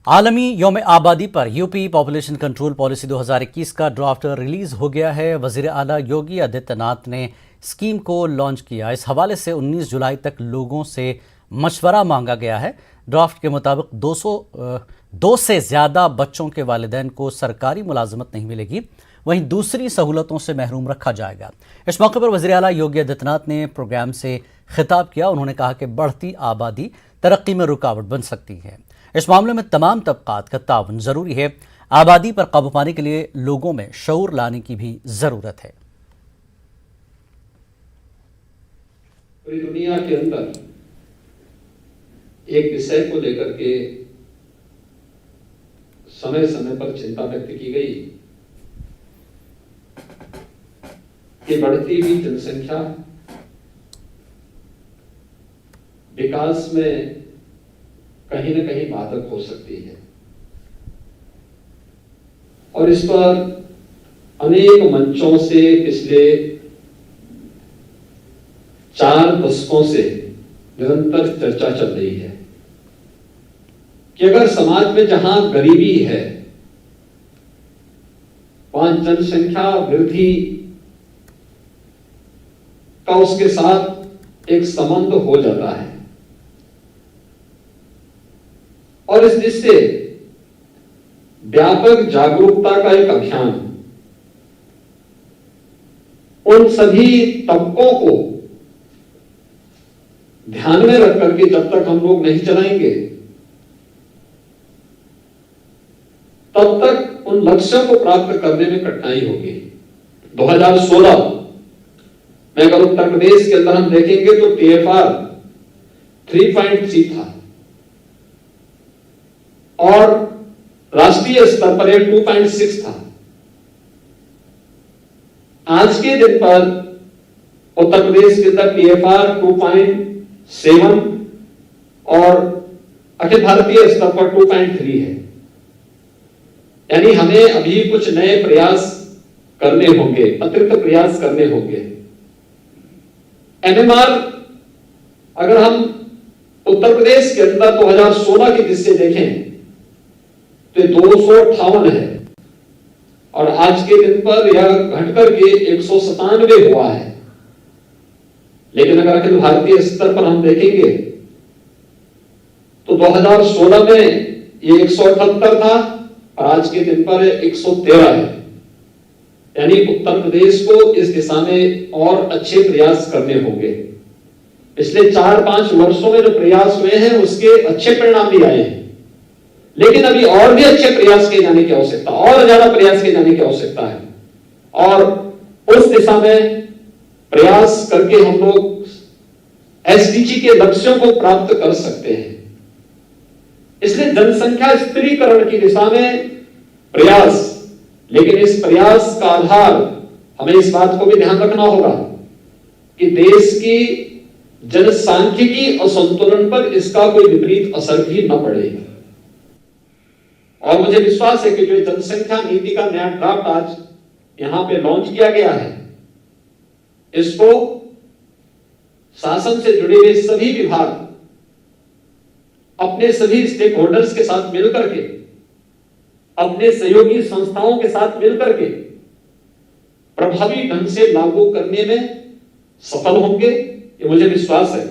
आलमी यौम आबादी पर यूपी पॉपुलेशन कंट्रोल पॉलिसी 2021 का ड्राफ्ट रिलीज हो गया है। वजीर आला योगी आदित्यनाथ ने स्कीम को लॉन्च किया। इस हवाले से 19 जुलाई तक लोगों से मशवरा मांगा गया है। ड्राफ्ट के मुताबिक 2 से ज़्यादा बच्चों के वालिदैन को सरकारी मुलाजमत नहीं मिलेगी, वहीं दूसरी सहूलतों से महरूम रखा जाएगा। इस मौके पर वज़ीर आला योगी आदित्यनाथ ने प्रोग्राम से खिताब किया। उन्होंने कहा कि बढ़ती आबादी तरक्की में रुकावट बन सकती है। इस मामले में तमाम तबकात का ताउन ज़रूरी है। आबादी पर काबू पाने के लिए लोगों में शऊर लाने की भी ज़रूरत है। पूरी दुनिया के अंदर एक विषय को लेकर के समय समय पर चिंता व्यक्त की गई कि बढ़ती हुई जनसंख्या विकास में कहीं न कहीं बाधक हो सकती है और इस पर अनेक मंचों से पिछले 4 दशकों से निरंतर चर्चा चल रही है कि अगर समाज में जहां गरीबी है वहां जनसंख्या वृद्धि का उसके साथ एक संबंध हो जाता है और इस दृष्टि से व्यापक जागरूकता का एक अभियान उन सभी तबकों को ध्यान में रख करके जब तक हम लोग नहीं चलाएंगे तब तक उन लक्ष्यों को प्राप्त करने में कठिनाई होगी। 2016 में अगर उत्तर प्रदेश के अंदर हम देखेंगे तो TFR 3.3 था और राष्ट्रीय स्तर पर 2.6 था। आज के दिन पर उत्तर प्रदेश के अंदर TFR 2.7 और अखिल भारतीय स्तर पर 2.3 है। यानी हमें अभी कुछ नए प्रयास करने होंगे, अतिरिक्त प्रयास करने होंगे। MMR अगर हम उत्तर प्रदेश के अंदर 2016 की दृष्टि से देखें तो 258 है और आज के दिन पर यह घटकर के 197 हुआ है। लेकिन अगर अखिल भारतीय स्तर पर हम देखेंगे तो 2016 में ये 178 था और आज के दिन पर 113 है। यानी उत्तर प्रदेश को इस दिशा में और अच्छे प्रयास करने होंगे। पिछले 4-5 वर्षों में जो प्रयास हुए हैं उसके अच्छे परिणाम भी आए हैं, लेकिन अभी और भी अच्छे प्रयास किए जाने की आवश्यकता, और ज्यादा प्रयास किए जाने की आवश्यकता है और उस दिशा में प्रयास करके हम लोग SDG के लक्ष्यों को प्राप्त कर सकते हैं। इसलिए जनसंख्या स्थिरीकरण की दिशा में प्रयास, लेकिन इस प्रयास का आधार हमें इस बात को भी ध्यान रखना होगा कि देश की जनसांख्यिकी असंतुलन पर इसका कोई विपरीत असर भी न पड़े। और मुझे विश्वास है कि जो जनसंख्या नीति का नया ड्राफ्ट आज यहां पे लॉन्च किया गया है, इसको शासन से जुड़े हुए सभी विभाग अपने सभी स्टेक होल्डर्स के साथ मिलकर के, अपने सहयोगी संस्थाओं के साथ मिलकर के प्रभावी ढंग से लागू करने में सफल होंगे, ये मुझे विश्वास है।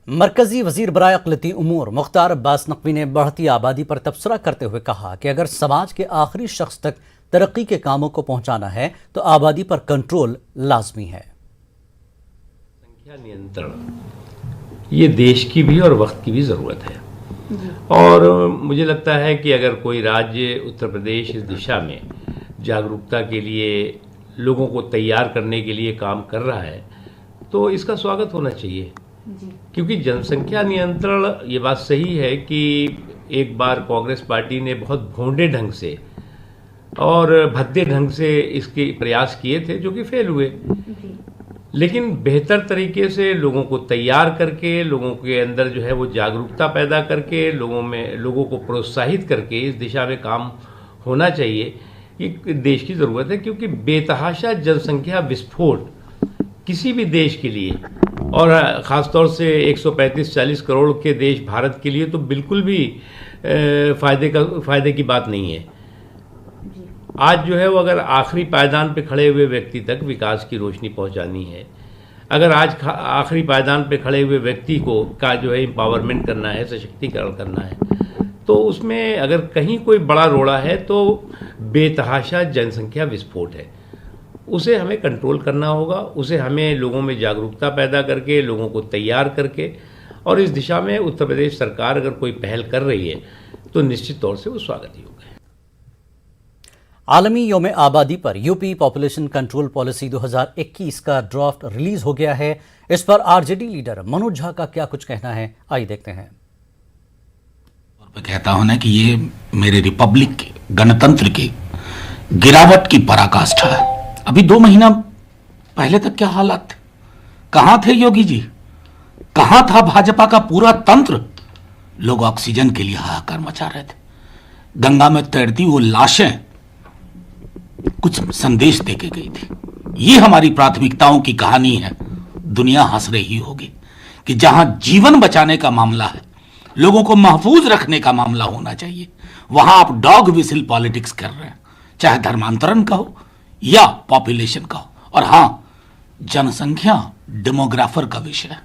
मरकजी वजीर बराए अक़लियती उमूर मुख्तार अब्बास नकवी ने बढ़ती आबादी पर तबसरा करते हुए कहा कि अगर समाज के आखिरी शख्स तक तरक्की के कामों को पहुंचाना है तो आबादी पर कंट्रोल लाजमी है। संख्या नियंत्रण ये देश की भी और वक्त की भी ज़रूरत है और मुझे लगता है कि अगर कोई राज्य उत्तर प्रदेश इस दिशा में जागरूकता के लिए लोगों को तैयार करने के लिए काम कर रहा है तो इसका स्वागत होना चाहिए। क्योंकि जनसंख्या नियंत्रण, ये बात सही है कि एक बार कांग्रेस पार्टी ने बहुत भोंडे ढंग से और भद्दे ढंग से इसके प्रयास किए थे जो कि फेल हुए, लेकिन बेहतर तरीके से लोगों को तैयार करके, लोगों के अंदर जो है वो जागरूकता पैदा करके, लोगों को प्रोत्साहित करके इस दिशा में काम होना चाहिए। ये देश की ज़रूरत है क्योंकि बेतहाशा जनसंख्या विस्फोट किसी भी देश के लिए और ख़ासतौर से 135-40 करोड़ के देश भारत के लिए तो बिल्कुल भी फ़ायदे की बात नहीं है। आज जो है वो अगर आखिरी पायदान पे खड़े हुए व्यक्ति तक विकास की रोशनी पहुंचानी है, अगर आज आखिरी पायदान पे खड़े हुए व्यक्ति का जो है एम्पावरमेंट करना है, सशक्तिकरण करना है, तो उसमें अगर कहीं कोई बड़ा रोड़ा है तो बेतहाशा जनसंख्या विस्फोट है। उसे हमें कंट्रोल करना होगा, उसे हमें लोगों में जागरूकता पैदा करके, लोगों को तैयार करके, और इस दिशा में उत्तर प्रदेश सरकार अगर कोई पहल कर रही है तो निश्चित तौर से वो स्वागत योग्य है। आलमी योम आबादी पर यूपी पॉपुलेशन कंट्रोल पॉलिसी 2021 का ड्राफ्ट रिलीज हो गया है। इस पर आरजेडी लीडर मनोज झा का क्या कुछ कहना है, आइए देखते हैं। मैं कहता हूं ना कि ये मेरे रिपब्लिक के, गणतंत्र की गिरावट की पराकाष्ठा है। अभी 2 महीना पहले तक क्या हालात थे? कहां थे योगी जी? कहां था भाजपा का पूरा तंत्र? लोग ऑक्सीजन के लिए हाहाकार मचा रहे थे। गंगा में तैरती वो लाशें कुछ संदेश देके गई थी। ये हमारी प्राथमिकताओं की कहानी है। दुनिया हंस रही होगी कि जहां जीवन बचाने का मामला है, लोगों को महफूज रखने का मामला होना चाहिए, वहां आप डॉग विसिल पॉलिटिक्स कर रहे हैं, चाहे धर्मांतरण का हो या पॉपुलेशन का हो। और हां, जनसंख्या डेमोग्राफर का विषय है।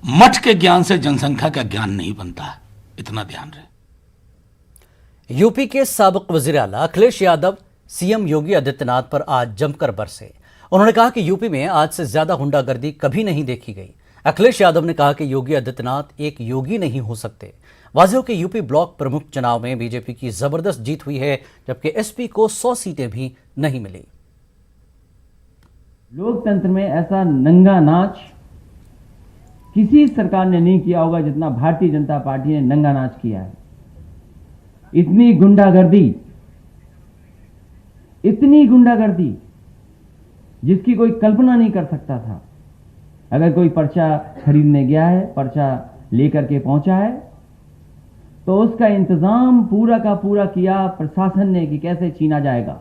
मठ के ज्ञान से जनसंख्या का ज्ञान नहीं बनता है, इतना ध्यान रहे। यूपी के साबिक वजीर आला अखिलेश यादव सीएम योगी आदित्यनाथ पर आज जमकर बरसे। उन्होंने कहा कि यूपी में आज से ज्यादा गुंडागर्दी कभी नहीं देखी गई। अखिलेश यादव ने कहा कि योगी आदित्यनाथ एक योगी नहीं हो सकते। वाजियों के यूपी ब्लॉक प्रमुख चुनाव में बीजेपी की जबरदस्त जीत हुई है, जबकि एसपी को 100 सीटें भी नहीं मिली। लोकतंत्र में ऐसा नंगा नाच किसी सरकार ने नहीं किया होगा जितना भारतीय जनता पार्टी ने नंगा नाच किया है। इतनी गुंडागर्दी जिसकी कोई कल्पना नहीं कर सकता था। अगर कोई पर्चा खरीदने गया है, पर्चा लेकर के पहुंचा है, तो उसका इंतजाम पूरा का पूरा किया प्रशासन ने कि कैसे छीना जाएगा।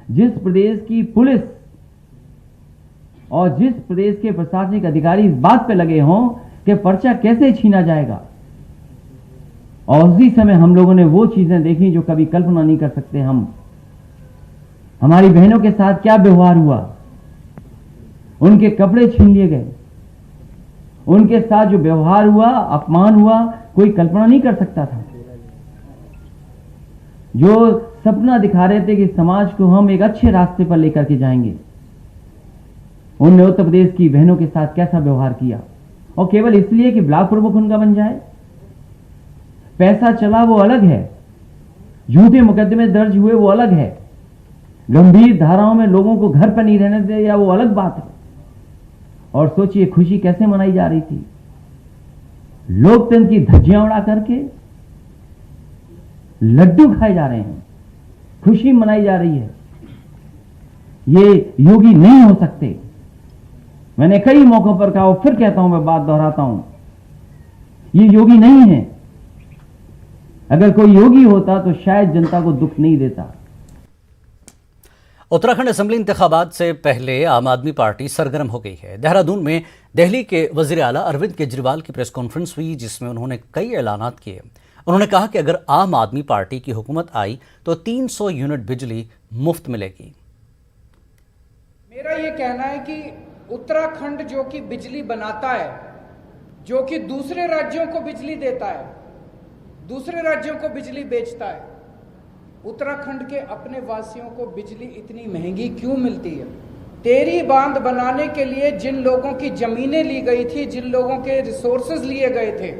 जिस प्रदेश की पुलिस और जिस प्रदेश के प्रशासनिक अधिकारी इस बात पे लगे हों कि पर्चा कैसे छीना जाएगा, और उसी समय हम लोगों ने वो चीजें देखी जो कभी कल्पना नहीं कर सकते हम। हमारी बहनों के साथ क्या व्यवहार हुआ, उनके कपड़े छीन लिए गए, उनके साथ जो व्यवहार हुआ, अपमान हुआ, कोई कल्पना नहीं कर सकता था। जो सपना दिखा रहे थे कि समाज को हम एक अच्छे रास्ते पर लेकर के जाएंगे, उन्होंने उत्तर प्रदेश की बहनों के साथ कैसा व्यवहार किया, और केवल इसलिए कि ब्लॉक प्रमुख उनका बन जाए। पैसा चला वो अलग है, झूठे मुकदमे दर्ज हुए वो अलग है, गंभीर धाराओं में लोगों को घर पर नहीं रहने दे या वो अलग बात है। और सोचिए खुशी कैसे मनाई जा रही थी, लोकतंत्र की धज्जियां उड़ा करके लड्डू खाए जा रहे हैं, खुशी मनाई जा रही है। ये योगी नहीं हो सकते। मैंने कई मौकों पर कहा, फिर कहता हूं, मैं बात दोहराता हूं, ये योगी नहीं है। अगर कोई योगी होता तो शायद जनता को दुख नहीं देता। उत्तराखंड असेंबली इंतखाबात से पहले आम आदमी पार्टी सरगर्म हो गई है। देहरादून में दिल्ली के वजीर आला अरविंद केजरीवाल की प्रेस कॉन्फ्रेंस हुई, जिसमें उन्होंने कई ऐलानात किए। उन्होंने कहा कि अगर आम आदमी पार्टी की हुकूमत आई तो 300 यूनिट बिजली मुफ्त मिलेगी। मेरा ये कहना है कि उत्तराखंड जो कि बिजली बनाता है, जो कि दूसरे राज्यों को बिजली देता है, दूसरे राज्यों को बिजली बेचता है, उत्तराखंड के अपने वासियों को बिजली इतनी महंगी क्यों मिलती है? टेरी बांध बनाने के लिए जिन लोगों की जमीनें ली गई थी, जिन लोगों के रिसोर्सेज लिए गए थे,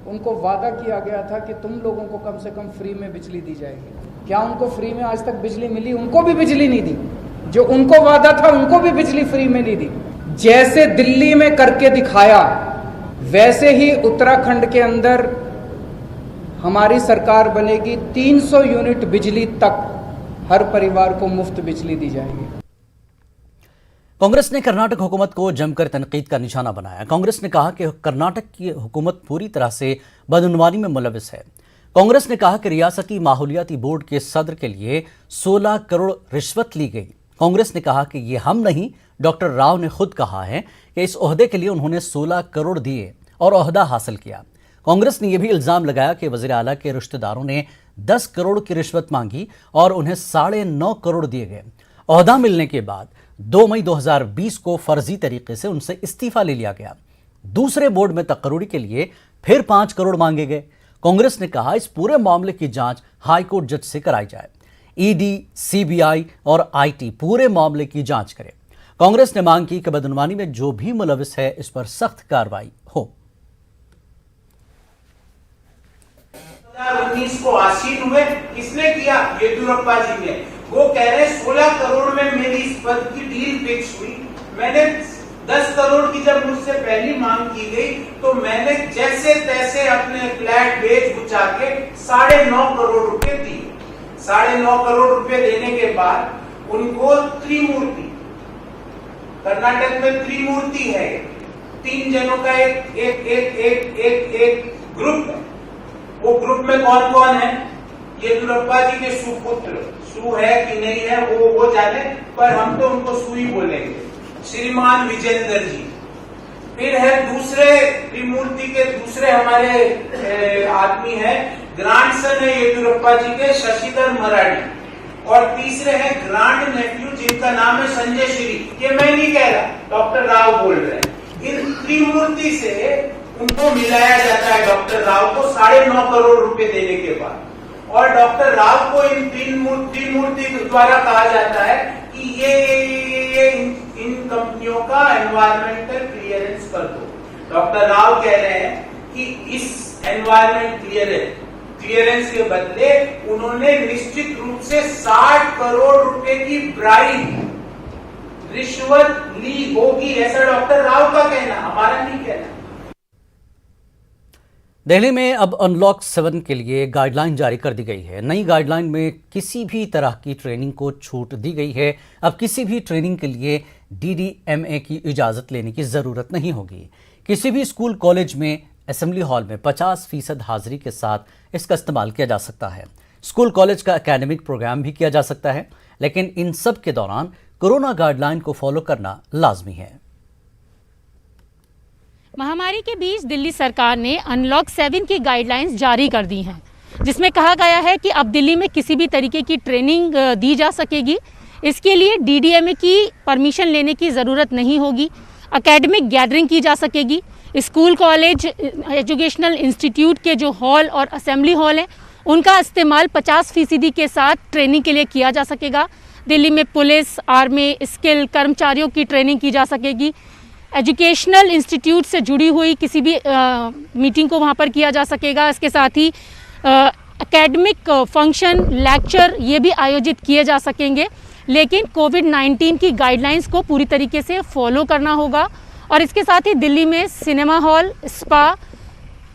उनको वादा किया गया था कि तुम लोगों को कम से कम फ्री में बिजली दी जाएगी। क्या उनको फ्री में आज तक बिजली मिली? उनको भी बिजली नहीं दी। जो उनको वादा था उनको भी बिजली फ्री में नहीं दी। जैसे दिल्ली में करके दिखाया, वैसे ही उत्तराखंड के अंदर हमारी सरकार बनेगी। 300 यूनिट बिजली तक हर परिवार को मुफ्त बिजली दी जाएगी। कांग्रेस ने कर्नाटक हुकूमत को जमकर तनकीद का निशाना बनाया। कांग्रेस ने कहा कि कर्नाटक की हुकूमत पूरी तरह से बदउनवानी में मुलविस है। कांग्रेस ने कहा कि रियासती माहौलियाती बोर्ड के सदर के लिए 16 करोड़ रिश्वत ली गई। कांग्रेस ने कहा कि ये हम नहीं, डॉक्टर राव ने खुद कहा है कि इस ओहदे के लिए उन्होंने 16 करोड़ दिए और ओहदा हासिल किया। कांग्रेस ने यह भी इल्जाम लगाया कि वजीर आला के रिश्तेदारों ने 10 करोड़ की रिश्वत मांगी और उन्हें 9.5 करोड़ दिए गए। ओहदा मिलने के बाद 2 मई 2020 को फर्जी तरीके से उनसे इस्तीफा ले लिया गया। दूसरे बोर्ड में तकर्रुरी के लिए फिर 5 करोड़ मांगे गए। कांग्रेस ने कहा इस पूरे मामले की जांच हाईकोर्ट जज से कराई जाए। ईडी, सीबीआई और आईटी पूरे मामले की जांच करे। कांग्रेस ने मांग की कि बदनवानी में जो भी मुलविस है इस पर सख्त कार्रवाई हो। 2019 को आसीन हुए, किसने किया? येदियुरप्पा जी ने। वो कह रहे 16 करोड़ में मेरी इस पद की डील फिक्स हुई। मैंने 10 करोड़ की जब मुझसे पहली मांग की गई तो मैंने जैसे तैसे अपने फ्लैट बेच बुचा के 9.5 करोड़ रुपए दिए। 9.5 करोड़ रुपए देने के बाद उनको त्रिमूर्ति, कर्नाटक में त्रिमूर्ति है, 3 जनों का एक ग्रुप है। वो ग्रुप में कौन कौन है? येदियुरप्पा जी के सुपुत्र, सु है कि नहीं है वो जाने, पर हम तो उनको सु ही बोलेंगे, श्रीमान विजेंद्र जी। फिर है दूसरे त्रिमूर्ति के दूसरे हमारे आदमी है, ग्रांडसन है येदियुरप्पा जी के, शशिधर मराठी। और तीसरे है ग्रांड नेफ्यू जिनका नाम है संजय श्री। ये मैं नहीं कह रहा, डॉक्टर राव बोल रहे हैं। इन त्रिमूर्ति से उनको मिलाया जाता है डॉक्टर राव को 9.5 करोड़ रुपए देने के बाद। और डॉक्टर राव को इन त्रिमूर्ति द्वारा कहा जाता है कि ये इन कंपनियों का एनवायरमेंटल क्लियरेंस कर दो। डॉक्टर राव कह रहे हैं कि इस एनवायरमेंट क्लियरेंस के बदले उन्होंने निश्चित रूप से 60 करोड़ रुपए की ब्राइब, रिश्वत ली होगी, ऐसा डॉक्टर राव का कहना, हमारा नहीं कहना। दिल्ली में अब अनलॉक 7 के लिए गाइडलाइन जारी कर दी गई है। नई गाइडलाइन में किसी भी तरह की ट्रेनिंग को छूट दी गई है। अब किसी भी ट्रेनिंग के लिए DDMA की इजाज़त लेने की ज़रूरत नहीं होगी। किसी भी स्कूल कॉलेज में असेंबली हॉल में 50% हाजिरी के साथ इसका इस्तेमाल किया जा सकता है। स्कूल कॉलेज का एकेडमिक प्रोग्राम भी किया जा सकता है, लेकिन इन सब के दौरान कोरोना गाइडलाइन को फॉलो करना लाजमी है। महामारी के बीच दिल्ली सरकार ने अनलॉक 7 की गाइडलाइंस जारी कर दी हैं, जिसमें कहा गया है कि अब दिल्ली में किसी भी तरीके की ट्रेनिंग दी जा सकेगी। इसके लिए DDMA की परमिशन लेने की ज़रूरत नहीं होगी। एकेडमिक गैदरिंग की जा सकेगी। स्कूल, कॉलेज, एजुकेशनल इंस्टीट्यूट के जो हॉल और असेंबली हॉल हैं उनका इस्तेमाल 50% के साथ ट्रेनिंग के लिए किया जा सकेगा। दिल्ली में पुलिस, आर्मी, स्किल कर्मचारियों की ट्रेनिंग की जा सकेगी। एजुकेशनल इंस्टीट्यूट से जुड़ी हुई किसी भी मीटिंग को वहाँ पर किया जा सकेगा। इसके साथ ही एकेडमिक फंक्शन, लेक्चर ये भी आयोजित किए जा सकेंगे, लेकिन कोविड-19 की गाइडलाइंस को पूरी तरीके से फॉलो करना होगा। और इसके साथ ही दिल्ली में सिनेमा हॉल, स्पा,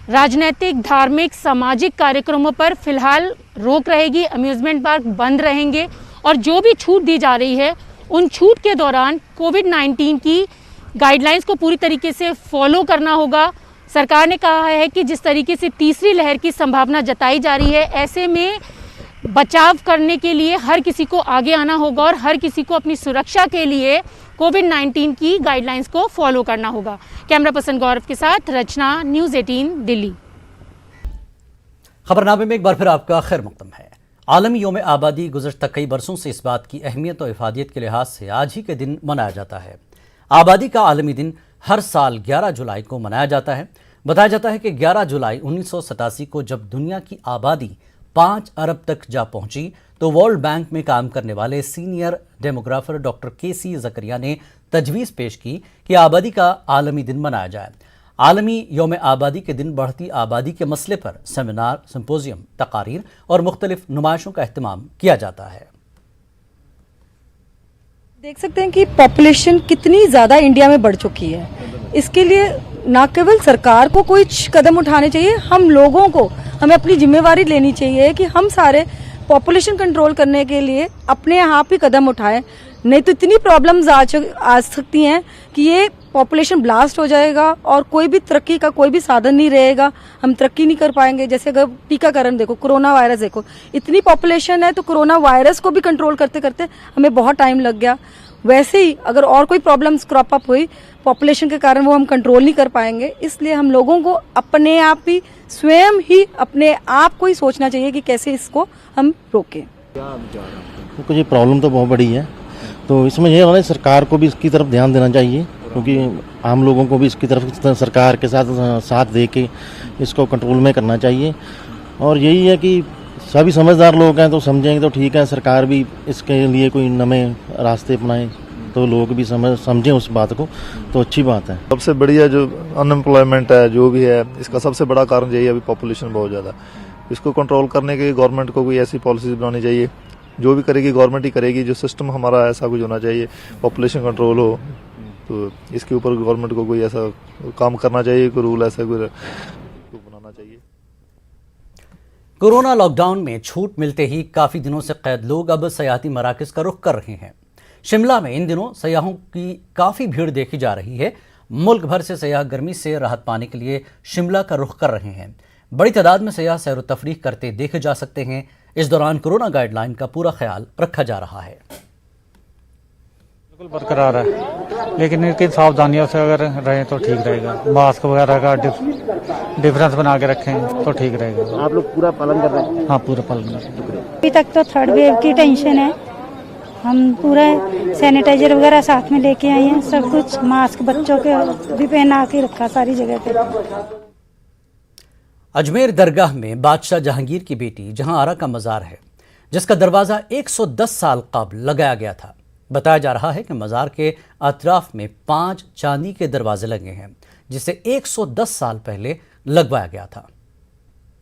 राजनीतिक, धार्मिक, सामाजिक कार्यक्रमों पर फिलहाल रोक रहेगी। अम्यूज़मेंट पार्क बंद रहेंगे और जो भी छूट दी जा रही है उन छूट के दौरान कोविड-19 की गाइडलाइंस को पूरी तरीके से फॉलो करना होगा। सरकार ने कहा है कि जिस तरीके से तीसरी लहर की संभावना जताई जा रही है, ऐसे में बचाव करने के लिए हर किसी को आगे आना होगा और हर किसी को अपनी सुरक्षा के लिए कोविड-19 की गाइडलाइंस को फॉलो करना होगा। कैमरा पर्सन गौरव के साथ रचना, न्यूज़ 18 दिल्ली। खबरनामे में एक बार फिर आपका खैर मकदम है। आलमी योम आबादी गुज़श्ता कई बरसों से इस बात की अहमियत और इफादियत के लिहाज से आज ही के दिन मनाया जाता है। आबादी का आलमी दिन हर साल 11 जुलाई को मनाया जाता है। बताया जाता है कि 11 जुलाई 1987 को जब दुनिया की आबादी 5 अरब तक जा पहुंची तो वर्ल्ड बैंक में काम करने वाले senior demographer doctor KC Zakaria ने तजवीज़ पेश की कि आबादी का आलमी दिन मनाया जाए। आलमी योम आबादी के दिन बढ़ती आबादी के मसले पर सेमिनार, सिंपोजियम, तकारीर और मुख्तलिफ नुमाइशों का एहतमाम किया जाता है। देख सकते हैं कि पॉपुलेशन कितनी ज़्यादा इंडिया में बढ़ चुकी है। इसके लिए न केवल सरकार को कोई कदम उठाने चाहिए, हम लोगों को हमें अपनी जिम्मेवारी लेनी चाहिए कि हम सारे पॉपुलेशन कंट्रोल करने के लिए अपने आप ही कदम उठाएं। नहीं तो इतनी प्रॉब्लम्स आ सकती हैं कि ये पॉपुलेशन ब्लास्ट हो जाएगा और कोई भी तरक्की का कोई भी साधन नहीं रहेगा, हम तरक्की नहीं कर पाएंगे। जैसे अगर टीकाकरण देखो, कोरोना वायरस देखो, इतनी पॉपुलेशन है तो कोरोना वायरस को भी कंट्रोल करते करते हमें बहुत टाइम लग गया। वैसे ही अगर और कोई प्रॉब्लम्स क्रॉप अप हुई पॉपुलेशन के कारण, वो हम कंट्रोल नहीं कर पाएंगे। इसलिए हम लोगों को अपने आप ही स्वयं ही अपने आप को ही सोचना चाहिए कि कैसे इसको हम रोकें। क्योंकि ये प्रॉब्लम तो बहुत बड़ी है, तो इसमें ये है सरकार को भी इसकी तरफ ध्यान देना चाहिए, क्योंकि आम लोगों को भी इसकी तरफ सरकार के साथ दे के इसको कंट्रोल में करना चाहिए। और यही है कि सभी समझदार लोग हैं तो समझेंगे तो ठीक है, सरकार भी इसके लिए कोई नए रास्ते अपनाए तो लोग भी समझें उस बात को, तो अच्छी बात है। सबसे बढ़िया जो अनएम्प्लॉयमेंट है जो भी है, इसका सबसे बड़ा कारण यही है अभी पॉपुलेशन बहुत ज़्यादा। इसको कंट्रोल करने के लिए गवर्नमेंट को कोई ऐसी पॉलिसीज बनानी चाहिए, जो भी करेगी गवर्नमेंट ही करेगी, जो सिस्टम हमारा ऐसा कुछ होना चाहिए पॉपुलेशन कंट्रोल हो, तो इसके ऊपर गवर्नमेंट को कोई ऐसा काम करना चाहिए, कोई रूल ऐसा कोई बनाना चाहिए। कोरोना लॉकडाउन में छूट मिलते ही काफ़ी दिनों से कैद लोग अब सयाहती मराकज़ का रुख कर रहे हैं। शिमला में इन दिनों सयाहों की काफ़ी भीड़ देखी जा रही है। मुल्क भर से सयाह गर्मी से राहत पाने के लिए शिमला का रुख कर रहे हैं। बड़ी तादाद में सयाह सैर व तफरीह करते देखे जा सकते हैं। इस दौरान कोरोना गाइडलाइन का पूरा ख्याल रखा जा रहा है। बिल्कुल बरकरार है, लेकिन इनकी सावधानियों से अगर रहें तो ठीक रहेगा। मास्क वगैरह का डिफरेंस बना के रखें तो ठीक रहेगा। आप लोग पूरा पालन कर रहे हैं? हाँ, पूरा पालन कर रहे हैं। अभी तक तो थर्ड वेव की टेंशन है, हम पूरा सैनिटाइजर वगैरह साथ में लेके आए हैं, सब कुछ मास्क बच्चों के भी पहना के रखा सारी जगह पे। अजमेर दरगाह में बादशाह जहांगीर की बेटी जहां आरा का मज़ार है, जिसका दरवाज़ा 110 साल कबल लगाया गया था। बताया जा रहा है कि मज़ार के अतराफ में 5 चांदी के दरवाजे लगे हैं, जिसे 110 साल पहले लगवाया गया था।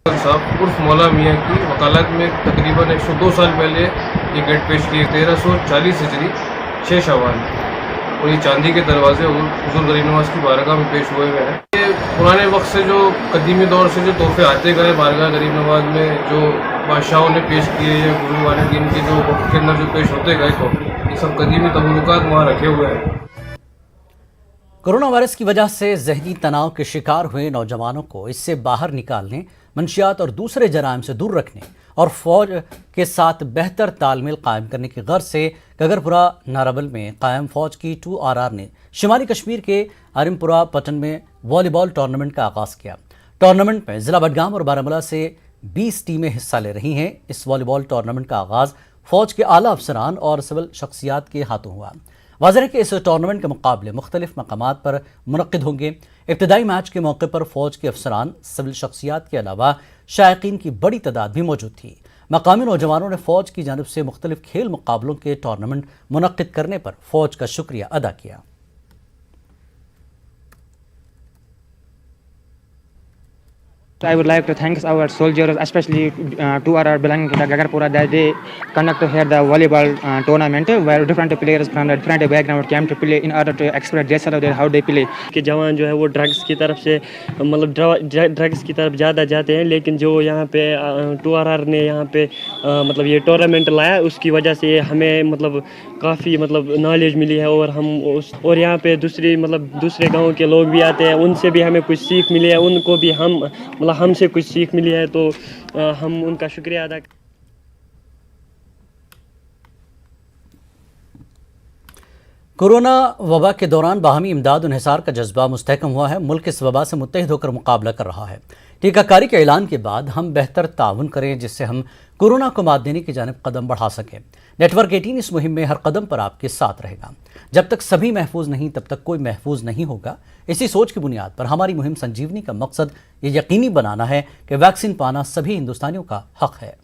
साहब उर्फ मौला मियाँ की वकालत में तकरीबन 102 साल पहले ये गेट पेश किए 1340 हिजरी 6 शवाल, और ये चांदी के दरवाजे हुजूर गरीब नवाज की बारगाह में पेश हुए हुए हैं। ये पुराने वक्त से जो कदीमी दौर से जो तोहफे आते गए बारगाह गरीब नवाज में, जो बादशाहों ने पेश किए या गुरु वाले दिन के जो वक्त के अंदर जो पेश होते गए, तो ये सब कदीमी तबरुकात वहाँ रखे हुए हैं। कोरोना वायरस की वजह से जहनी तनाव के शिकार हुए नौजवानों को इससे बाहर निकालने, मंशियात और दूसरे जराइम से दूर रखने और फौज के साथ बेहतर तालमेल कायम करने की गर्ज से गगरपुरा नाराबल में कायम फौज की 2RR ने शुमाली कश्मीर के आरिमपुरा पटन में वॉलीबॉल टूर्नामेंट का आगाज़ किया। टूर्नामेंट में ज़िला बडगाम और बारामूला से 20 टीमें हिस्सा ले रही हैं। इस वॉलीबॉल टूर्नामेंट का आगाज़ फौज के आला अफसरान और सिविल शख्सियात के हाथों हुआ। वाज़ेह है कि इस टूर्नामेंट के मुकाबले मुख्तलिफ मकामात पर मुनक्किद होंगे। इब्तदाई मैच के मौके पर फौज के अफसरान, सिविल शख्सियात के अलावा शायकीन की बड़ी तादाद भी मौजूद थी। मकामी नौजवानों ने फौज की जानिब से मुख्तलिफ खेल मुकाबलों के टूर्नामेंट मुनक्किद करने पर फौज का शुक्रिया अदा किया। I would like to thank our soldiers, especially 2RR belonging to the Gagarpura, that they conduct here the volleyball tournament where different players from different background came to play in order to express their self how they play. कि जवान जो है वो drugs की तरफ से मतलब drugs की तरफ ज़्यादा जाते हैं, लेकिन जो यहाँ पे 2RR ने यहाँ पे मतलब ये टूर्नामेंट लाया, उसकी वजह से हमें मतलब काफ़ी मतलब नॉलेज मिली है, और हम और यहाँ पे दूसरे गाँव के लोग भी आते हैं, उनसे भी हमें कुछ सीख मिली है, उनको भी हमसे कुछ सीख मिली है, तो हम उनका शुक्रिया अदा। कोरोना वबा के दौरान बाहमी इमदाद और इंहिसार का जज्बा मुस्तहकम हुआ है। मुल्क इस वबा से मुत्तहिद होकर मुकाबला कर रहा है। टीकाकारी के ऐलान के बाद हम बेहतर ताउन करें, जिससे हम कोरोना को मात देने की जानिब कदम बढ़ा सकें। नेटवर्क 18 इस मुहिम में हर कदम पर आपके साथ रहेगा। जब तक सभी महफूज नहीं, तब तक कोई महफूज नहीं होगा। इसी सोच की बुनियाद पर हमारी मुहिम संजीवनी का मकसद ये यकीनी बनाना है कि वैक्सीन पाना सभी हिंदुस्तानियों का हक है।